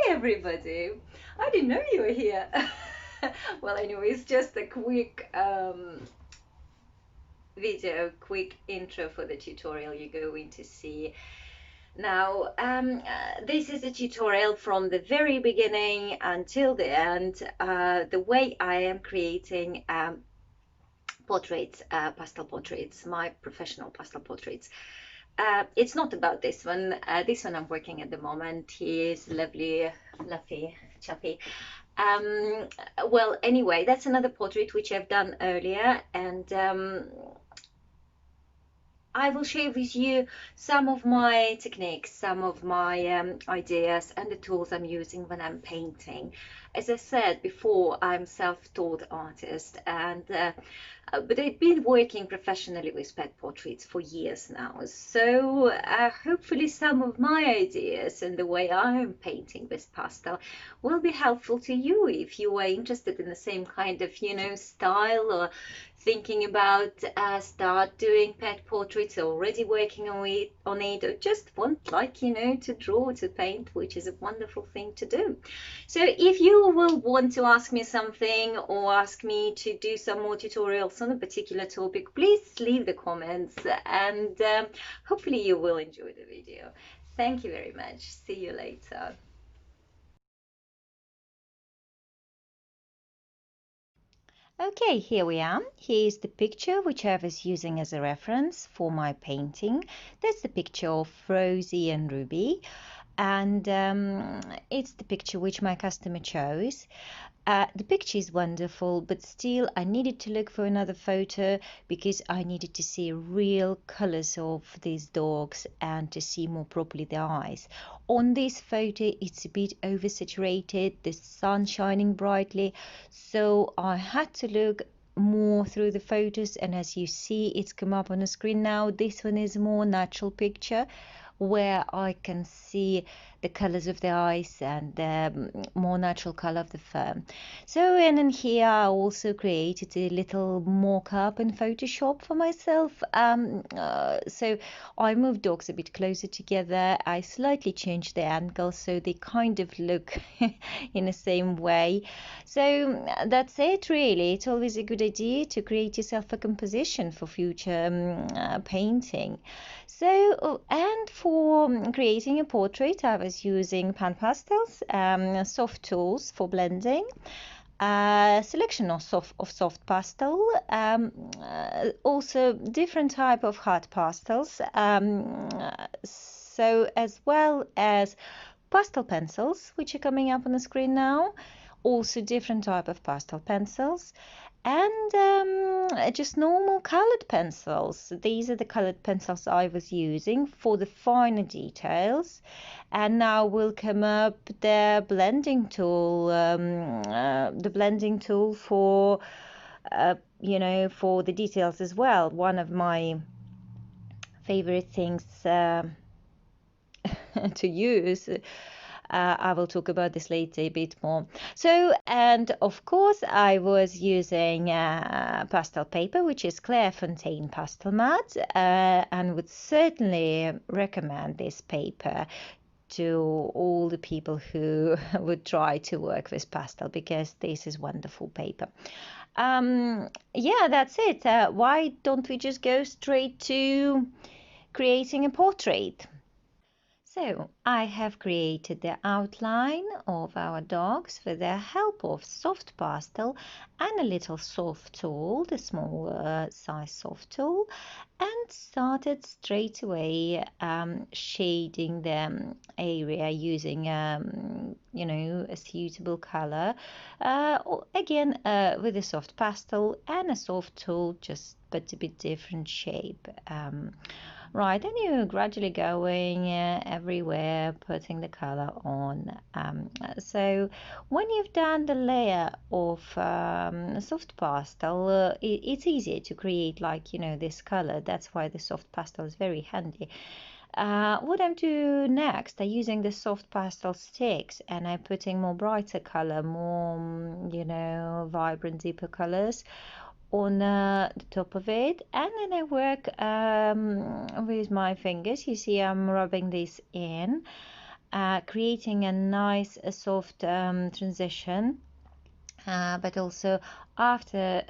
everybody. I didn't know you were here. Well, anyway, it's just a quick video, quick intro for the tutorial you're going to see. Now, this is a tutorial from the very beginning until the end, the way I am creating portraits, pastel portraits, my professional pastel portraits. It's not about this one. This one I'm working at the moment. He is lovely, fluffy, chappy. Well, anyway, that's another portrait which I've done earlier, and I will share with you some of my techniques, some of my ideas and the tools I'm using when I'm painting. As I said before, I'm self-taught artist, and but I've been working professionally with pet portraits for years now. So hopefully some of my ideas and the way I'm painting with pastel will be helpful to you if you are interested in the same kind of, style, or thinking about start doing pet portraits, already working on it, or just want, like, to draw, to paint, which is a wonderful thing to do. So if you will want to ask me something or ask me to do some more tutorials on a particular topic, please leave the comments, and hopefully you will enjoy the video. Thank you very much. See you later. Okay, here we are. Here is the picture which I was using as a reference for my painting. That's the picture of Rosie and Ruby, and it's the picture which my customer chose. The picture is wonderful, but still I needed to look for another photo because I needed to see real colors of these dogs and to see more properly the eyes. On this photo it's a bit oversaturated, the sun shining brightly, so I had to look more through the photos, and as you see, it's come up on the screen now. This one is a more natural picture where I can see the colors of the eyes and the more natural color of the fur. So, and in here I also created a little mock-up in Photoshop for myself. So I moved dogs a bit closer together. I slightly changed the angle so they kind of look in the same way. So that's it really. It's always a good idea to create yourself a composition for future painting. So, and for creating a portrait, I was using pan pastels, soft tools for blending, selection of soft pastel, also different type of hard pastels, so as well as pastel pencils, which are coming up on the screen now, also different type of pastel pencils, and just normal colored pencils. These are the colored pencils I was using for the finer details. And now will come up the blending tool, for for the details as well. One of my favorite things to use. I will talk about this later a bit more. So, and of course, I was using pastel paper, which is Clairefontaine Pastel Mat, and would certainly recommend this paper to all the people who would try to work with pastel, because this is wonderful paper. Yeah, that's it. Why don't we just go straight to creating a portrait? So I have created the outline of our dogs with the help of soft pastel and a little soft tool, the small size soft tool, and started straight away shading the area using a suitable color, again with a soft pastel and a soft tool, just but a bit different shape. Right, and you're gradually going everywhere, putting the color on. So when you've done the layer of soft pastel, it's easier to create, like, this color. That's why the soft pastel is very handy. What I'm doing next, I'm using the soft pastel sticks, and I'm putting more brighter color, more, vibrant, deeper colors on the top of it, and then I work with my fingers. You see I'm rubbing this in, creating a nice soft transition. But also after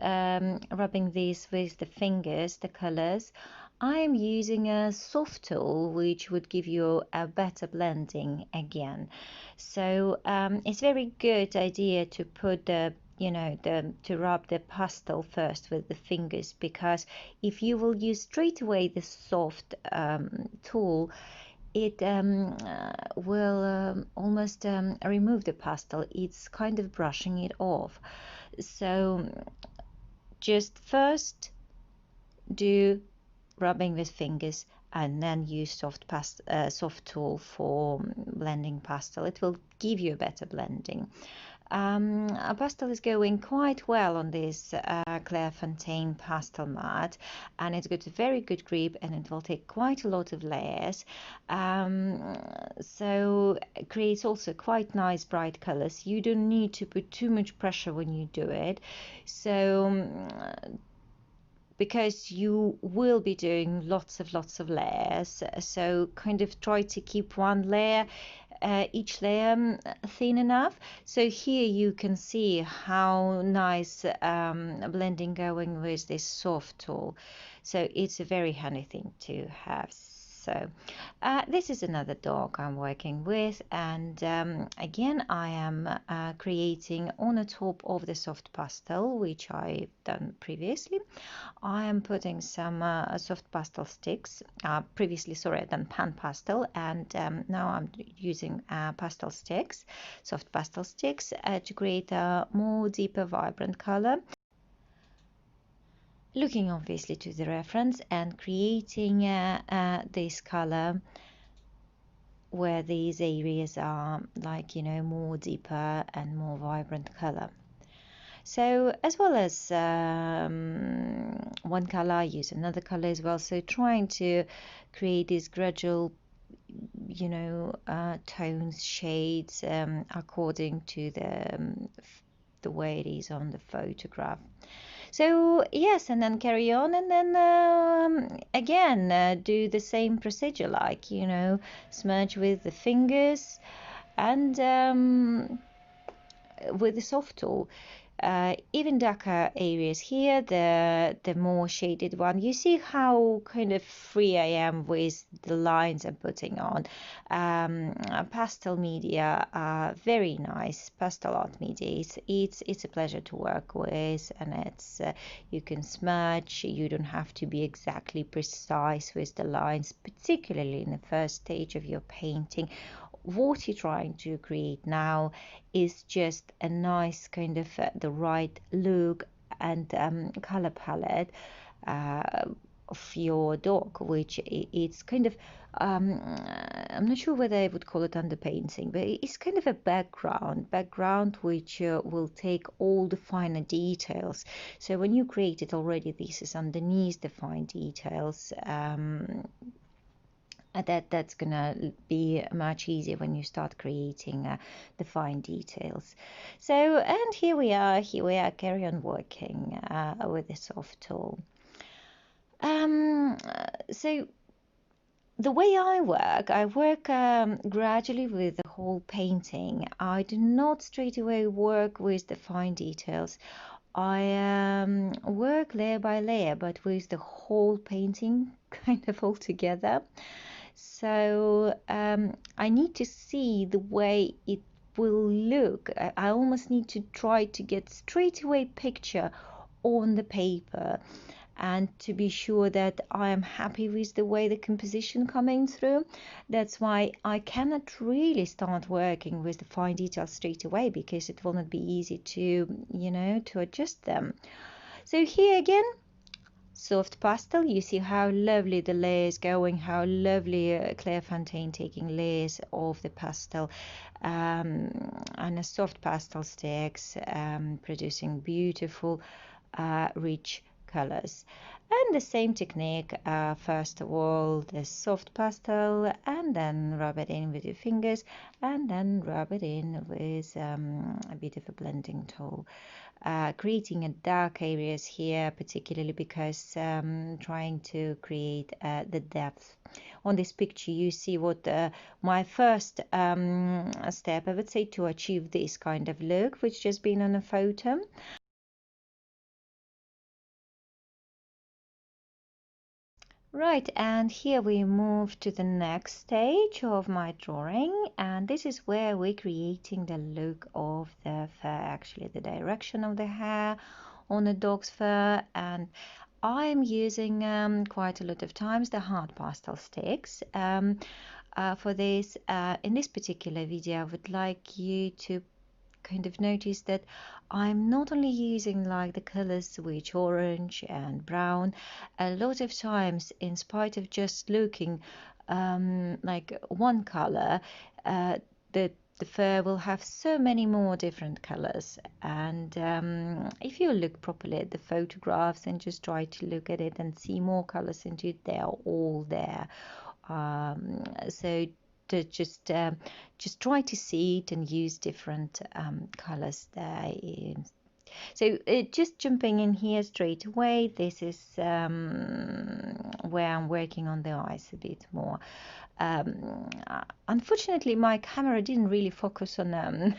rubbing these with the fingers, the colors, I am using a soft tool which would give you a better blending again. So it's very good idea to put the to rub the pastel first with the fingers, because if you will use straight away the soft tool, it will almost remove the pastel. It's kind of brushing it off. So just first do rubbing with fingers and then use soft tool for blending pastel. It will give you a better blending. A pastel is going quite well on this Clairefontaine pastel mat, and it's got a very good grip and it will take quite a lot of layers. So it creates also quite nice bright colors. You don't need to put too much pressure when you do it. So because you will be doing lots of layers, so kind of try to keep one layer, each layer thin enough. So here you can see how nice blending going with this soft tool. So it's a very handy thing to have. So this is another dog I'm working with, and again I am creating on the top of the soft pastel, which I've done previously. I am putting some soft pastel sticks. Previously, sorry, I've done pan pastel, and now I'm using pastel sticks, soft pastel sticks, to create a more deeper, vibrant color. Looking obviously to the reference and creating this color where these areas are like, more deeper and more vibrant color. So as well as one color, I use another color as well. So trying to create these gradual, tones, shades according to the way it is on the photograph. So yes, and then carry on, and then again do the same procedure, like smudge with the fingers and with the soft tool. Even darker areas here, the more shaded one, you see how kind of free I am with the lines I'm putting on. Pastel media are very nice. Pastel art media, it's a pleasure to work with, and it's you can smudge. You don't have to be exactly precise with the lines, particularly in the first stage of your painting. What you're trying to create now is just a nice kind of the right look and color palette of your dog, which it's kind of I'm not sure whether I would call it underpainting, but it's kind of a background which will take all the finer details. So when you create it already, this is underneath the fine details. That's gonna be much easier when you start creating the fine details. So, and here we are, carry on working with the soft tool. So the way I work gradually with the whole painting. I do not straight away work with the fine details. I work layer by layer, but with the whole painting kind of all together. So I need to see the way it will look. I almost need to try to get straight away picture on the paper, and to be sure that I am happy with the way the composition coming through. That's why I cannot really start working with the fine details straight away, because it will not be easy to, to adjust them. So here again, soft pastel, you see how lovely the layers going, how lovely Clairefontaine taking layers of the pastel, and a soft pastel sticks producing beautiful rich colors. And the same technique, first of all the soft pastel, and then rub it in with your fingers, and then rub it in with a bit of a blending tool, creating a dark areas here, particularly because trying to create the depth. On this picture you see what my first step, I would say, to achieve this kind of look, which just been on a photo. Right, and here we move to the next stage of my drawing, and this is where we're creating the look of the fur, actually the direction of the hair on the dog's fur. And I'm using quite a lot of times the hard pastel sticks for this. In this particular video I would like you to kind of notice that I'm not only using like the colors which orange and brown. A lot of times, in spite of just looking like one color, the fur will have so many more different colors. And if you look properly at the photographs and just try to look at it and see more colors into it, they are all there. So to just try to see it and use different colors there. So just jumping in here straight away, this is where I'm working on the eyes a bit more. Unfortunately, my camera didn't really focus on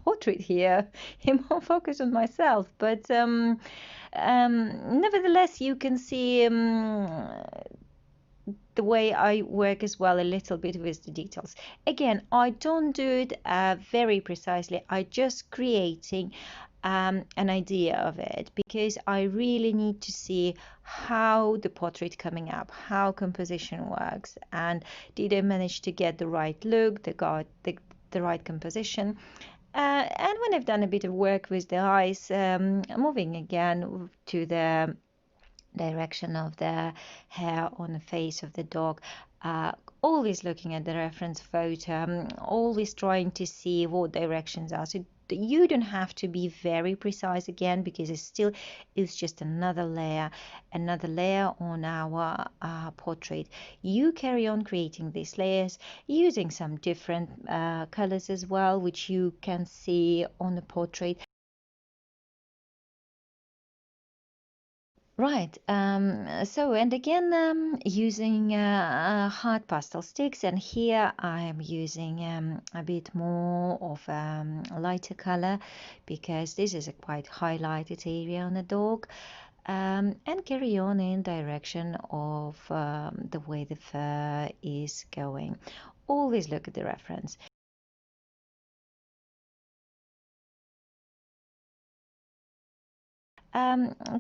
portrait here. It more focused on myself, but nevertheless, you can see the way I work as well a little bit with the details. Again, I don't do it very precisely. I just creating an idea of it, because I really need to see how the portrait coming up, how composition works, and did I manage to get the right look, the right composition. And when I've done a bit of work with the eyes, moving again to the direction of the hair on the face of the dog, always looking at the reference photo, always trying to see what directions are. So you don't have to be very precise again, because it's just another layer on our portrait. You carry on creating these layers using some different colors as well, which you can see on the portrait. Right. So, and again, using hard pastel sticks, and here I am using a bit more of a lighter color, because this is a quite highlighted area on the dog, and carry on in direction of the way the fur is going. Always look at the reference.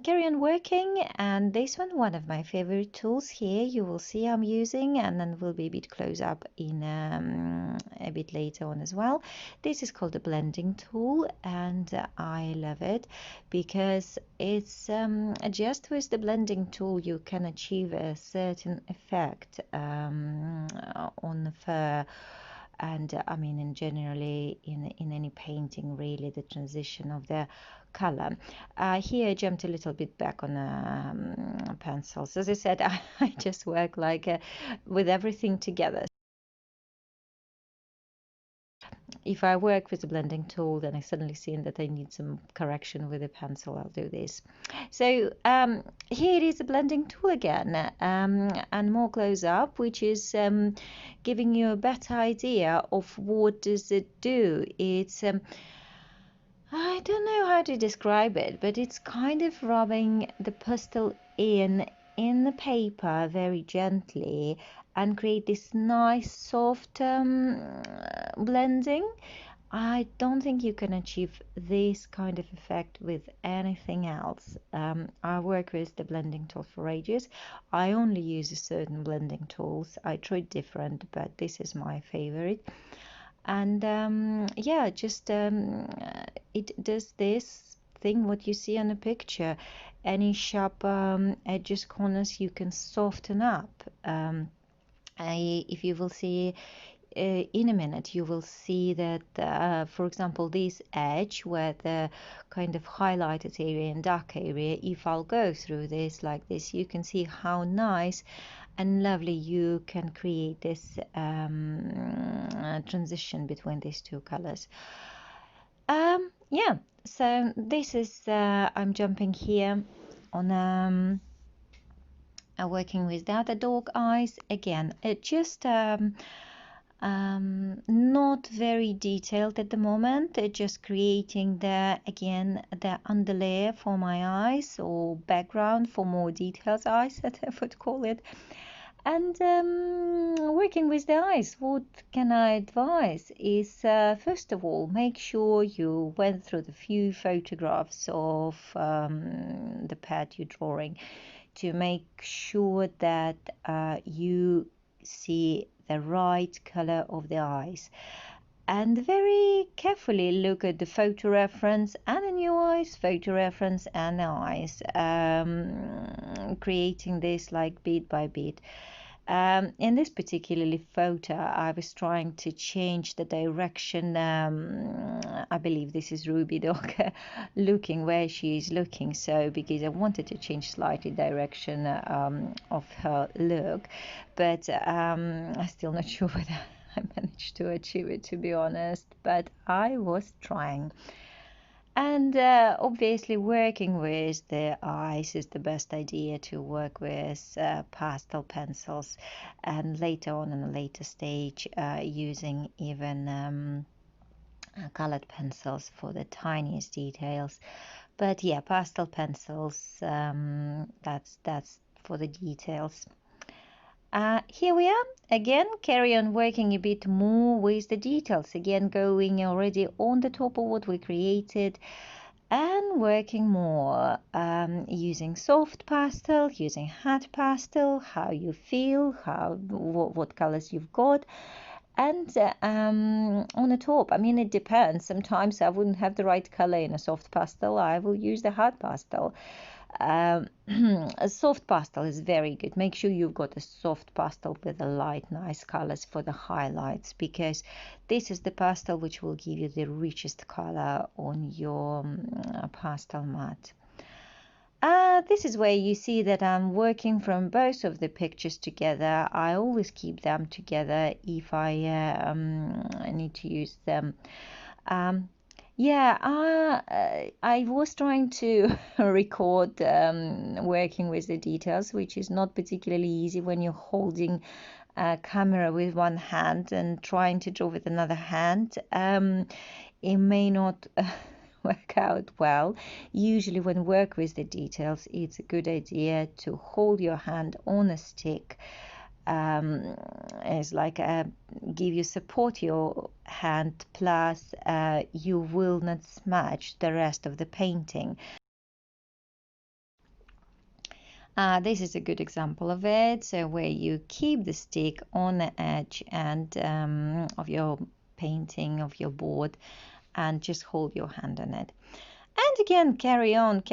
Carry on working, and this one of my favorite tools here, you will see I'm using, and then we'll be a bit close up in a bit later on as well. This is called the blending tool, and I love it because it's just with the blending tool you can achieve a certain effect on the fur. And I mean, in generally in any painting, really, the transition of the color. Here I jumped a little bit back on pencils. As I said, I just work like with everything together. If I work with the blending tool, then I suddenly see that I need some correction with a pencil, I'll do this. So here it is, a blending tool again, and more close up, which is giving you a better idea of what does it do. It's I don't know how to describe it, but it's kind of rubbing the pastel in the paper very gently, and create this nice soft blending. I don't think you can achieve this kind of effect with anything else. I work with the blending tool for ages. I only use certain blending tools. I tried different, but this is my favorite. And yeah, just it does this thing what you see on the picture. Any sharp edges, corners, you can soften up. If you will see in a minute you will see that, for example, this edge where the kind of highlighted area and dark area, if I'll go through this like this, you can see how nice and lovely you can create this transition between these two colors. Yeah, so this is I'm jumping here on working with the other dog eyes again. It just not very detailed at the moment. Just creating the again the underlayer for my eyes, or background for more details eyes that I would call it. And working with the eyes, what can I advise is, first of all, make sure you went through the few photographs of the pet you're drawing to make sure that you see the right color of the eyes. And very carefully look at the photo reference and the new eyes, photo reference and the eyes, creating this like bit by bit. In this particularly photo, I was trying to change the direction. I believe this is Ruby dog looking where she is looking. So because I wanted to change slightly direction of her look, but I'm still not sure whether I managed to achieve it, to be honest. But I was trying. And obviously working with the eyes is the best idea to work with pastel pencils, and later on in a later stage using even colored pencils for the tiniest details. But yeah, pastel pencils, that's for the details. Here we are again, carry on working a bit more with the details, again going already on the top of what we created and working more, using soft pastel, using hard pastel, how you feel, what colors you've got. And on the top, I mean, it depends. Sometimes I wouldn't have the right color in a soft pastel. I will use the hard pastel. A soft pastel is very good. Make sure you've got a soft pastel with a light, nice colors for the highlights, because this is the pastel which will give you the richest color on your pastel mat. This is where you see that I'm working from both of the pictures together. I always keep them together if I need to use them. Yeah, I was trying to record working with the details, which is not particularly easy when you're holding a camera with one hand and trying to draw with another hand. It may not work out well. Usually when work with the details, it's a good idea to hold your hand on a stick, as like give you support your hand, plus you will not smudge the rest of the painting. This is a good example of it. So where you keep the stick on the edge and of your painting, of your board, and just hold your hand on it. And again, carry on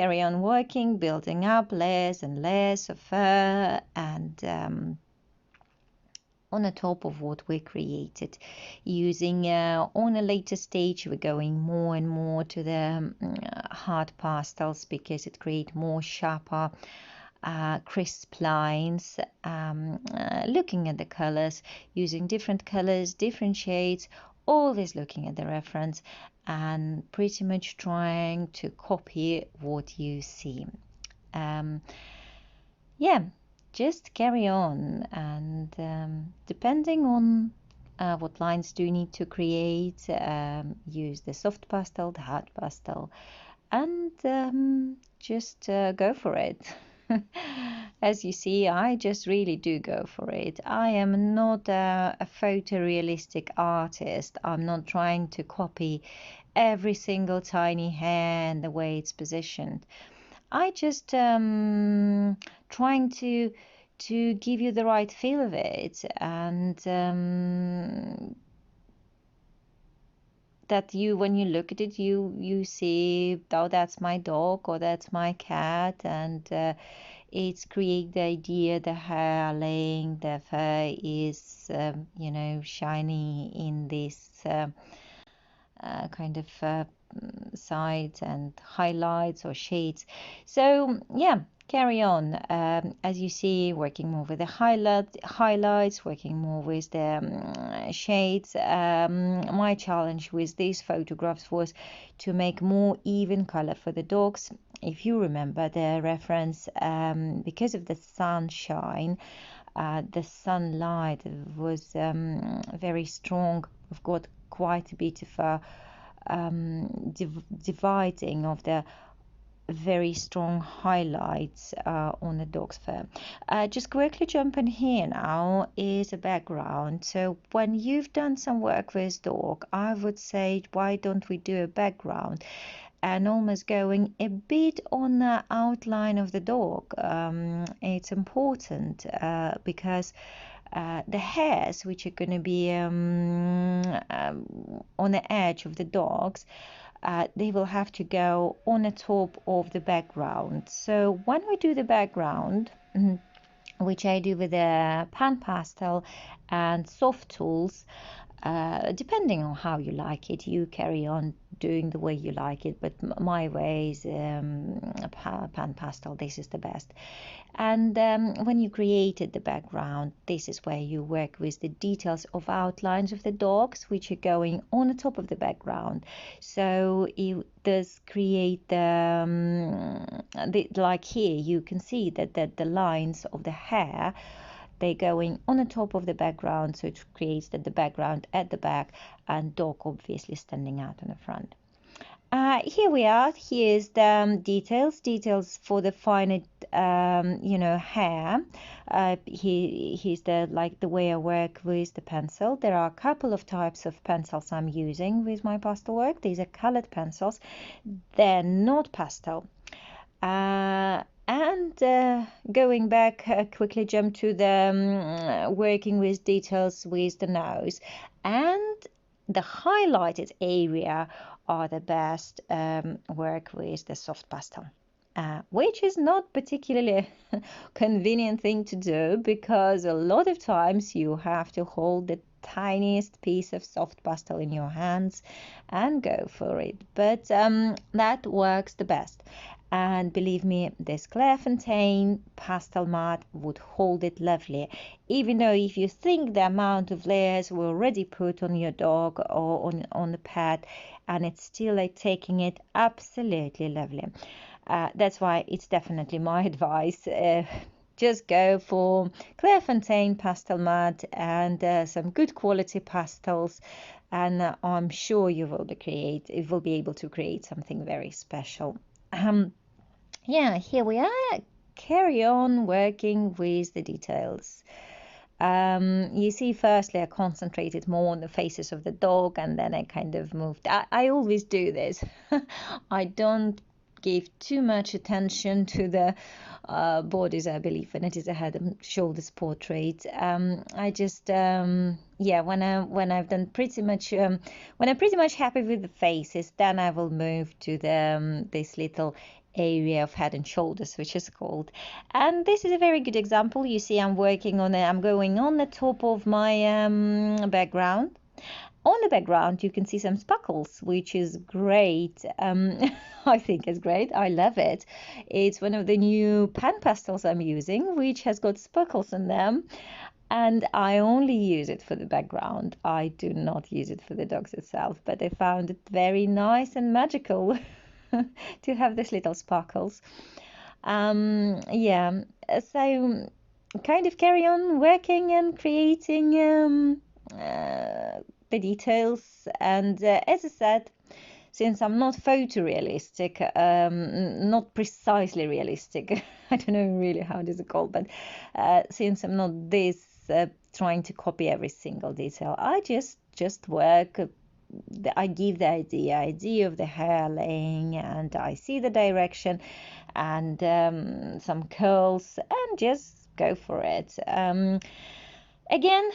working, building up layers and layers of fur and on the top of what we created. Using on a later stage, we're going more and more to the hard pastels because it creates more sharper crisp lines, looking at the colors, using different colors, different shades, always looking at the reference and pretty much trying to copy what you see. Yeah, just carry on, and depending on what lines do you need to create, use the soft pastel, the hard pastel, and just go for it. As you see, I just really do go for it. I am not a photorealistic artist. I'm not trying to copy every single tiny hair and the way it's positioned. I just trying to give you the right feel of it, and that you, when you look at it, you see, oh, that's my dog or that's my cat, and It's create the idea the hair laying, the fur is, shiny in this kind of sides and highlights or shades. So yeah, carry on. As you see, working more with the highlights, working more with the shades. My challenge with these photographs was to make more even color for the dogs. If you remember the reference, because of the sunshine, the sunlight was very strong. We've got quite a bit of dividing of the very strong highlights on the dog's fur. Just quickly jump in here now is a background. So when you've done some work with dog, I would say, why don't we do a background? And almost going a bit on the outline of the dog. It's important because the hairs which are going to be on the edge of the dogs, they will have to go on the top of the background. So when we do the background, which I do with a pan pastel and soft tools, depending on how you like it, you carry on doing the way you like it, but my way is pan pastel. This is the best. And when you created the background, this is where you work with the details of outlines of the dogs, which are going on the top of the background. So it does create like here you can see that the lines of the hair, they're going on the top of the background, so it creates the background at the back and dog obviously standing out on the front. Here we are. Here's the details for the finer, hair. Here's the way I work with the pencil. There are a couple of types of pencils I'm using with my pastel work. These are colored pencils. They're not pastel. And going back, quickly jump to the working with details with the nose. And the highlighted area are the best work with the soft pastel. Which is not particularly a convenient thing to do, because a lot of times you have to hold the tiniest piece of soft pastel in your hands and go for it. But that works the best. And believe me, this Clairefontaine pastel mat would hold it lovely, even though if you think the amount of layers were already put on your dog or on the pet, and it's still like taking it absolutely lovely. That's why it's definitely my advice. Just go for Clairefontaine pastel mat and some good quality pastels, and I'm sure you will be able to create something very special. Yeah, here we are. Carry on working with the details. You see, firstly, I concentrated more on the faces of the dog, and then I kind of moved. I always do this. I don't give too much attention to the bodies, I believe, when it is a head and shoulders portrait. I just, when I've done pretty much, when I'm pretty much happy with the faces, then I will move to the this little area of head and shoulders, which is called. And this is a very good example. You see, I'm going on the top of my background. On the background, you can see some sparkles, which is great. I think it's great. I love it. It's one of the new pan pastels I'm using, which has got sparkles in them. And I only use it for the background. I do not use it for the dogs itself, but I found it very nice and magical to have these little sparkles. Yeah, so kind of carry on working and creating the details. And as I said, since I'm not photorealistic, not precisely realistic, I don't know really how it is called, but since I'm not this trying to copy every single detail, I just work. I give the idea of the hair laying, and I see the direction and some curls, and just go for it. Again,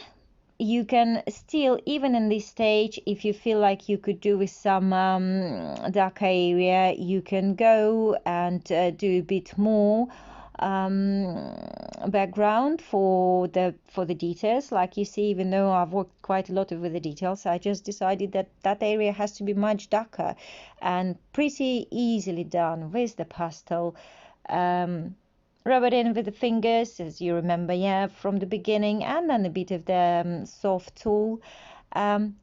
you can still, even in this stage, if you feel like you could do with some darker area, you can go and do a bit more background for the details. Like you see, even though I've worked quite a lot with the details, I just decided that that area has to be much darker, and pretty easily done with the pastel. Rub it in with the fingers, as you remember, yeah, from the beginning, and then a bit of the soft tool. And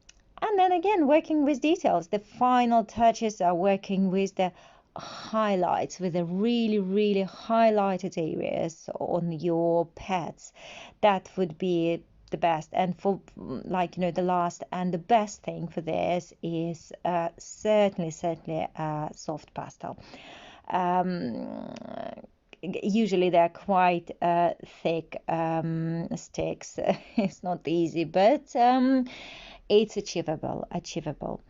then again, working with details. The final touches are working with the highlights, with the really, really highlighted areas on your pads. That would be the best. And for, like, the last and the best thing for this is certainly soft pastel. Usually they're quite thick sticks. It's not easy, but it's achievable.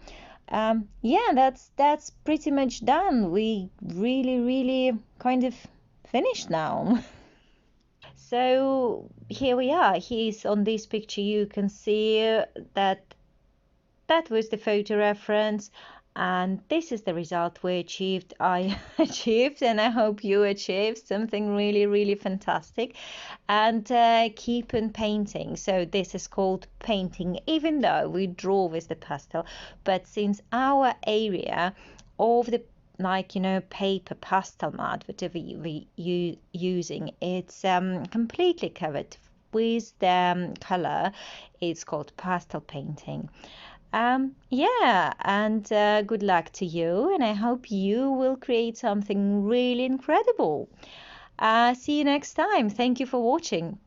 Yeah, that's pretty much done. We really kind of finished now. So here we are. Here's on this picture. You can see that that was the photo reference, and this is the result we achieved. I achieved, and I hope you achieved something really fantastic. And keep on painting. So this is called painting, even though we draw with the pastel, but since our area of the, like, paper pastel mat, whatever you using, it's completely covered with the color. It's called pastel painting. Yeah, and good luck to you, and I hope you will create something really incredible. See you next time. Thank you for watching.